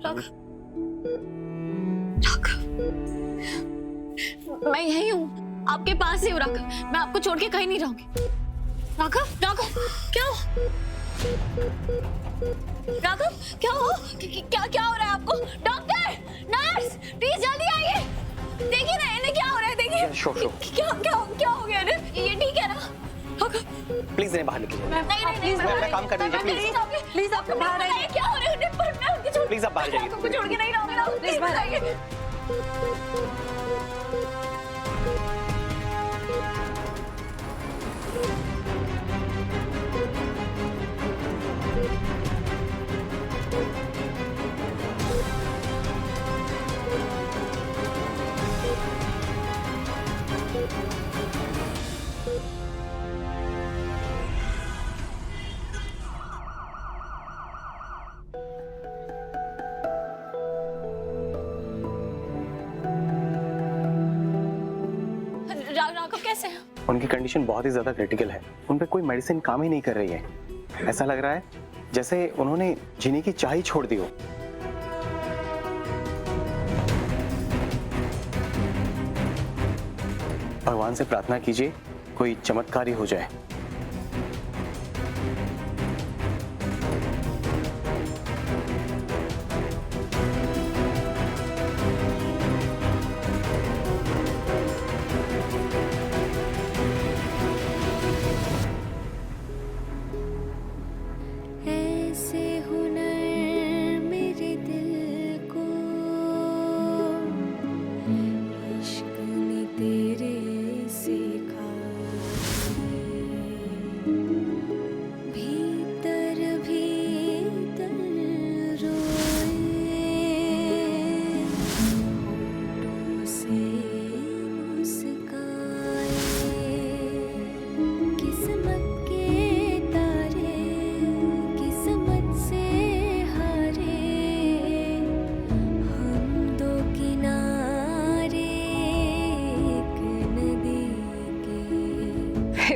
राघव, मैं यही हूँ, आपके पास ही हूँ राघव। मैं आपको छोड़ के कहीं नहीं रहूंगी। राघव, राघव, क्या हो? राघव, क्या हो? क्या हो रहा है आपको? डॉक्टर, नर्स, प्लीज जल्दी आइए। देखिए ना इन्हें क्या हो रहा है, देखिए। क्या हो गया इन्हें? ये ठीक है ना? राघव, प्लीज इन्हें बाहर निकलिए। नहीं, अपना काम कर दीजिए प्लीज आप बाहर आइए। क्या हो रहा है उन्हें? पर मैं उनके छोड़, प्लीज आप बाहर जाइए। आपको छोड़ के नहीं रहूंगी ना, प्लीज बाहर आइए। राघव कैसे हैं? उनकी कंडीशन बहुत ही ज्यादा क्रिटिकल है। उन पे कोई मेडिसिन काम ही नहीं कर रही है। ऐसा लग रहा है जैसे उन्होंने जीने की चाह ही छोड़ दी हो। भगवान से प्रार्थना कीजिए कोई चमत्कार ही हो जाए।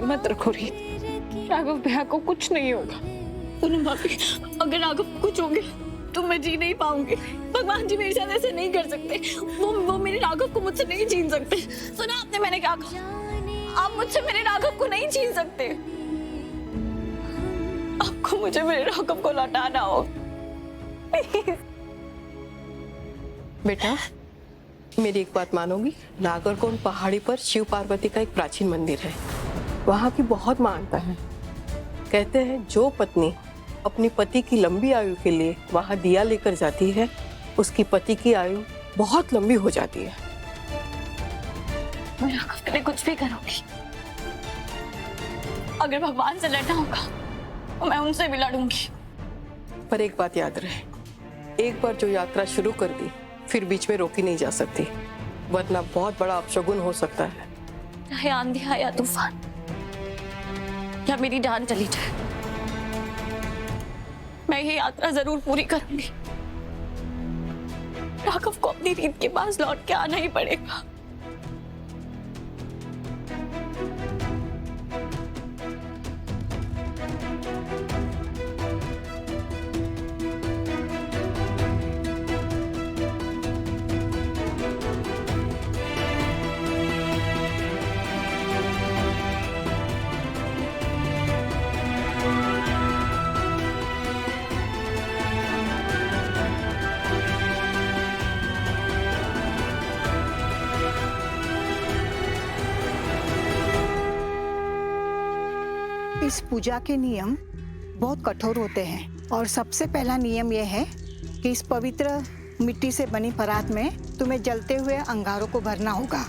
मत रखो रीत, राघव भैया को कुछ नहीं होगा। पूनम भाभी, अगर राघव को कुछ हो गया तो मैं जी नहीं पाऊंगी। भगवान जी मेरे साथ ऐसे नहीं कर सकते। वो मेरे राघव को मुझसे नहीं छीन सकते। सुना आपने मैंने क्या कहा? आप मुझसे मेरे राघव को नहीं छीन सकते। आपको मुझे मेरे राघव को लौटाना हो। बेटा, मेरी एक बात मानोगी? नागरकोंड पहाड़ी पर शिव पार्वती का एक प्राचीन मंदिर है। वहाँ की बहुत मान्यता है। कहते हैं जो पत्नी अपनी पति की लंबी आयु के लिए वहाँ दिया लेकर जाती है, उसकी पति की आयु बहुत लंबी हो जाती है। मैं राघव के लिए कुछ भी करूंगी। अगर भगवान से लड़ना होगा तो मैं उनसे भी लड़ूंगी। पर एक बात याद रहे, एक बार जो यात्रा शुरू कर दी फिर बीच में रोकी नहीं जा सकती, वरना बहुत बड़ा अपशगुन हो सकता है। चाहे आंधी आए या तूफान या मेरी जान चली जाए, मैं ये यात्रा जरूर पूरी करूंगी। राघव को अपनी रीत के पास लौट के आना ही पड़ेगा। इस पूजा के नियम बहुत कठोर होते हैं और सबसे पहला नियम यह है कि इस पवित्र मिट्टी से बनी परात में तुम्हें जलते हुए अंगारों को भरना होगा।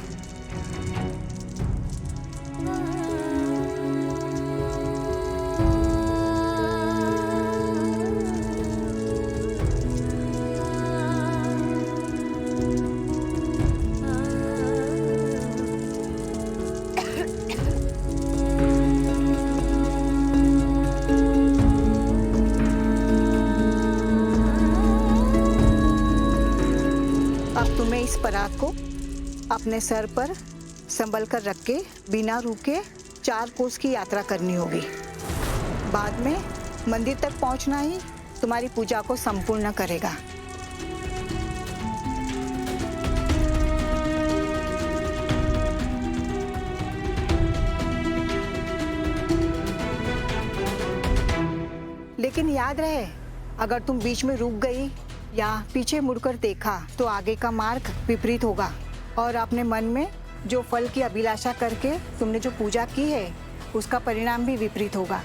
इस परात को अपने सर पर संभल कर रख के बिना रुके 4 कोस की यात्रा करनी होगी। बाद में मंदिर तक पहुंचना ही तुम्हारी पूजा को संपूर्ण करेगा। लेकिन याद रहे, अगर तुम बीच में रुक गई या पीछे मुड़कर देखा तो आगे का मार्ग विपरीत होगा और अपने मन में जो फल की अभिलाषा करके तुमने जो पूजा की है उसका परिणाम भी विपरीत होगा।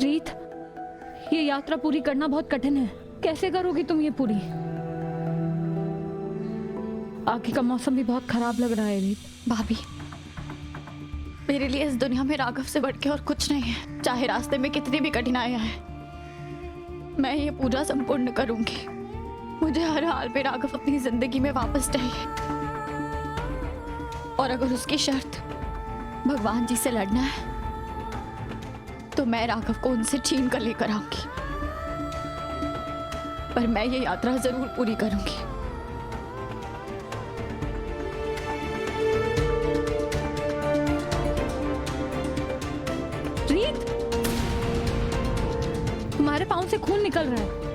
रीत, ये यात्रा पूरी करना बहुत कठिन है। कैसे करोगी तुम ये पूरी? आगे का मौसम भी बहुत खराब लग रहा है रीत। भाभी, मेरे लिए इस दुनिया में राघव से बढ़ के और कुछ नहीं है। चाहे रास्ते में कितनी भी कठिनाइयां हैं, मैं ये पूजा संपूर्ण करूंगी। मुझे हर हाल पे राघव अपनी जिंदगी में वापस चाहिए, और अगर उसकी शर्त भगवान जी से लड़ना है तो मैं राघव को उनसे छीन कर लेकर आऊंगी, पर मैं ये यात्रा जरूर पूरी करूंगी। रीत, तुम्हारे पाँव से खून निकल रहा है।